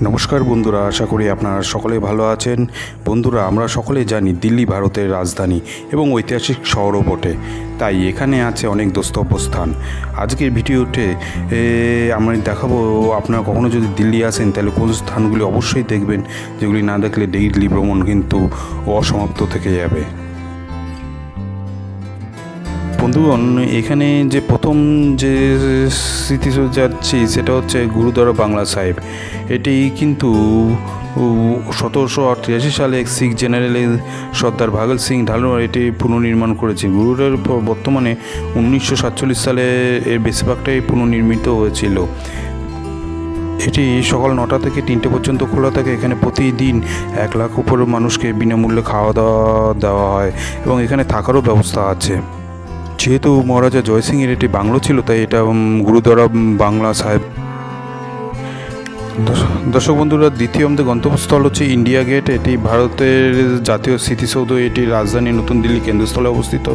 নমস্কার বন্ধুরা, আশা করি আপনারা সকলে ভালো আছেন। বন্ধুরা, আমরা সকলে জানি দিল্লি ভারতের রাজধানী এবং ঐতিহাসিক শহরও বটে, তাই এখানে আছে অনেক দ্রষ্টব্য স্থান। আজকের ভিডিওতে আমরা দেখাবো, আপনারা কখনো যদি দিল্লি আসেন তাহলে কোন স্থানগুলি অবশ্যই দেখবেন, যেগুলি না দেখলে দিল্লি ভ্রমণ কিন্তু অসমাপ্ত থেকে যাবে। বন্ধুগণ, এখানে যে প্রথম যে স্মৃতিসৌধ যাচ্ছি সেটা হচ্ছে গুরুদ্বারা বাংলা সাহেব। এটি কিন্তু 1783 সালে শিখ জেনারেল সর্দার ভগৎ সিং ধালওয়ার এটি পুনর্নির্মাণ করেছে। গুরুদ্বারার বর্তমানে 1947 সালে এর বেশিরভাগটাই পুনর্নির্মিত হয়েছিল। এটি সকাল 9টা থেকে 3টে পর্যন্ত খোলা থাকে। এখানে প্রতিদিন 1 লাখ উপর মানুষকে বিনামূল্যে খাওয়া দাওয়া দেওয়া হয় এবং এখানে থাকারও ব্যবস্থা আছে। যেহেতু মহারাজা জয়সিংয়ের এটি বাংলো ছিল, তাই এটা গুরুদ্বারা বাংলা সাহেব। দর্শক বন্ধুরা, দ্বিতীয় আমাদের গন্তব্যস্থল হচ্ছে ইন্ডিয়া গেট। এটি ভারতের জাতীয় স্মৃতিসৌধ। এটি রাজধানী নতুন দিল্লি কেন্দ্রস্থলে অবস্থিত।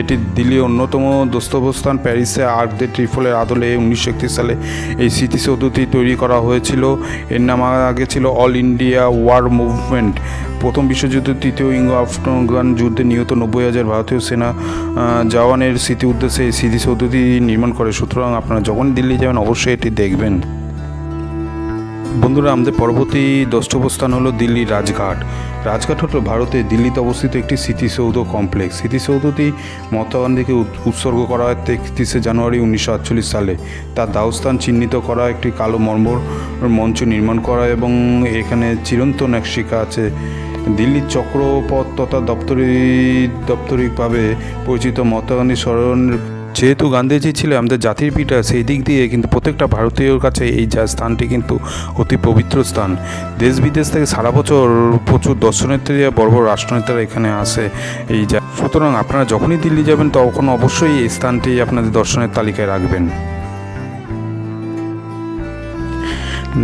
এটি দিল্লির অন্যতম দ্রষ্টব্যস্থান। প্যারিসে আর্ক দে ট্রিফলের আদলে 1931 সালে এই স্মৃতিসৌধটি তৈরি করা হয়েছিল। এর নাম আগে ছিল অল ইন্ডিয়া ওয়ার মুভমেন্ট। প্রথম বিশ্বযুদ্ধ, তৃতীয় ইঙ্গো আফগান যুদ্ধে নিহত 90,000 ভারতীয় সেনা জওয়ানের স্মৃতি উদ্দেশ্যে এই স্মৃতিসৌধটি নির্মাণ করে। সুতরাং আপনারা যখন দিল্লি যাবেন অবশ্যই এটি দেখবেন। বন্ধুরা, আমাদের পরবর্তী দ্রষ্টব্যস্থান হলো দিল্লির রাজঘাট। রাজঘাট হলো ভারতে দিল্লিতে অবস্থিত একটি স্মৃতিসৌধ কমপ্লেক্স। স্মৃতিসৌধটি মহাত্মা গান্ধীকে উৎসর্গ করা হয় 31শে জানুয়ারি 1948 সালে। তার দাহস্থান চিহ্নিত করা একটি কালো মর্মর মঞ্চ নির্মাণ করা এবং এখানে চিরন্তন এক শিখা আছে। দিল্লির চক্রপথ তথা দপ্তরিকভাবে পরিচিত মহাত্মা গান্ধীর স্মরণ। যেহেতু গান্ধীজি ছিল আমাদের জাতির পিতা, সেই দিক দিয়ে কিন্তু প্রত্যেকটা ভারতীয়র কাছে এই স্থানটি কিন্তু অতি পবিত্র স্থান। দেশ বিদেশ থেকে সারা বছর প্রচুর দর্শনার্থী, বড় বড় রাষ্ট্রনেতারা এখানে আসে এই সুতরাং আপনারা যখনই দিল্লি যাবেন তখন অবশ্যই এই স্থানটি আপনাদের দর্শনের তালিকায় রাখবেন।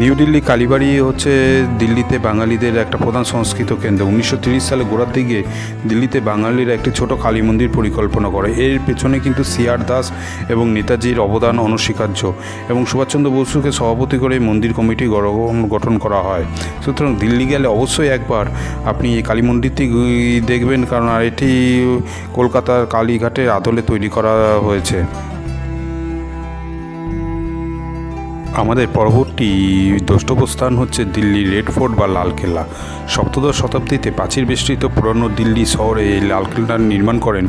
নিউ দিল্লি কালীবাড়ি হচ্ছে দিল্লিতে বাঙালিদের একটা প্রধান সংস্কৃত কেন্দ্র। 1930 সালে গোড়ার দিকে দিল্লিতে বাঙালিরা একটি ছোট কালী মন্দির পরিকল্পনা করে। এর পেছনে কিন্তু সিআর দাস এবং নেতাজির অবদান অনস্বীকার্য এবং সুভাষচন্দ্র বসুকে সভাপতি করে মন্দির কমিটি গঠন করা হয়। সুতরাং দিল্লি গেলে অবশ্যই একবার আপনি এই কালী মন্দিরটি দেখবেন, কারণ এটি কলকাতার কালীঘাটের আদলে তৈরি করা হয়েছে। আমাদের পরবর্তী দ্রষ্টব্যস্থান হচ্ছে দিল্লির রেড ফোর্ট বা লালকেল্লা। 17দশ শতাব্দীতে প্রাচীর বেষ্টিত পুরনো দিল্লি শহরে এই লালকেল্লার নির্মাণ করেন।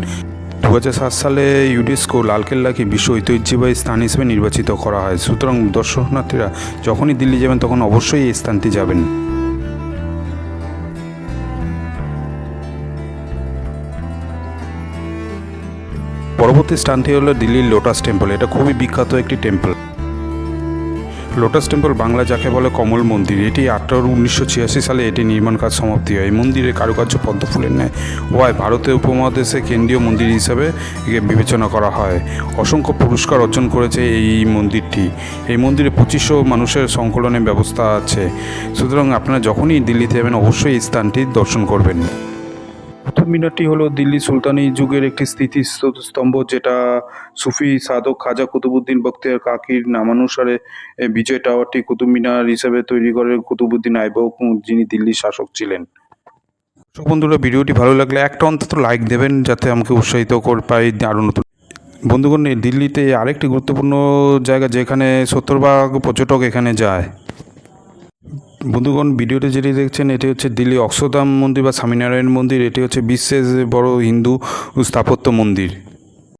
2007 সালে ইউনেস্কো লালকেল্লাকে বিশ্ব ঐতিহ্যবাহী স্থান হিসেবে নির্বাচিত করা হয়। সুতরাং দর্শনার্থীরা যখনই দিল্লি যাবেন তখন অবশ্যই এই স্থানটি যাবেন। পরবর্তী স্থানটি হলো দিল্লির লোটাস টেম্পল। এটা খুবই বিখ্যাত একটি টেম্পল। লোটাস টেম্পল বাংলা যাকে বলে কমল মন্দির। এটি 1986 সালে এটি নির্মাণ কাজ সমাপ্তি হয়। এই মন্দিরের কারুকার্য পদ্ম ফুলের ন্যায় হওয়ায় ভারতের উপমহাদেশে কেন্দ্রীয় মন্দির হিসাবে একে বিবেচনা করা হয়। অসংখ্য পুরস্কার অর্জন করেছে এই মন্দিরটি। এই মন্দিরে 2500 মানুষের সংকলনের ব্যবস্থা আছে। সুতরাং আপনারা যখনই দিল্লিতে যাবেন অবশ্যই এই স্থানটি দর্শন করবেন। কুতুব মিনারটি হলো দিল্লি সুলতানি যুগের একটি স্মৃতিস্তম্ভ, যেটা সুফি সাধক খাজা কুতুবুদ্দিন বখতিয়ার কাকির নামানুসারে বিজয় টাওয়ারটি কুতুব মিনার হিসেবে তৈরি করেন কুতুবুদ্দিন আইবক, যিনি দিল্লির শাসক ছিলেন। বন্ধুরা, ভিডিওটি ভালো লাগলে একটা অন্তত লাইক দেবেন, যাতে আমাকে উৎসাহিত করে পাই আরও নতুন। বন্ধুগণ, দিল্লিতে আরেকটি গুরুত্বপূর্ণ জায়গা যেখানে 70% পর্যটক এখানে যায়। বন্ধুগণ, ভিডিওটি যেটি দেখছেন এটি হচ্ছে দিল্লি অক্ষরধাম মন্দির বা স্বামীনারায়ণ মন্দির। এটি হচ্ছে বিশ্বের বড় হিন্দু স্থাপত্য মন্দির।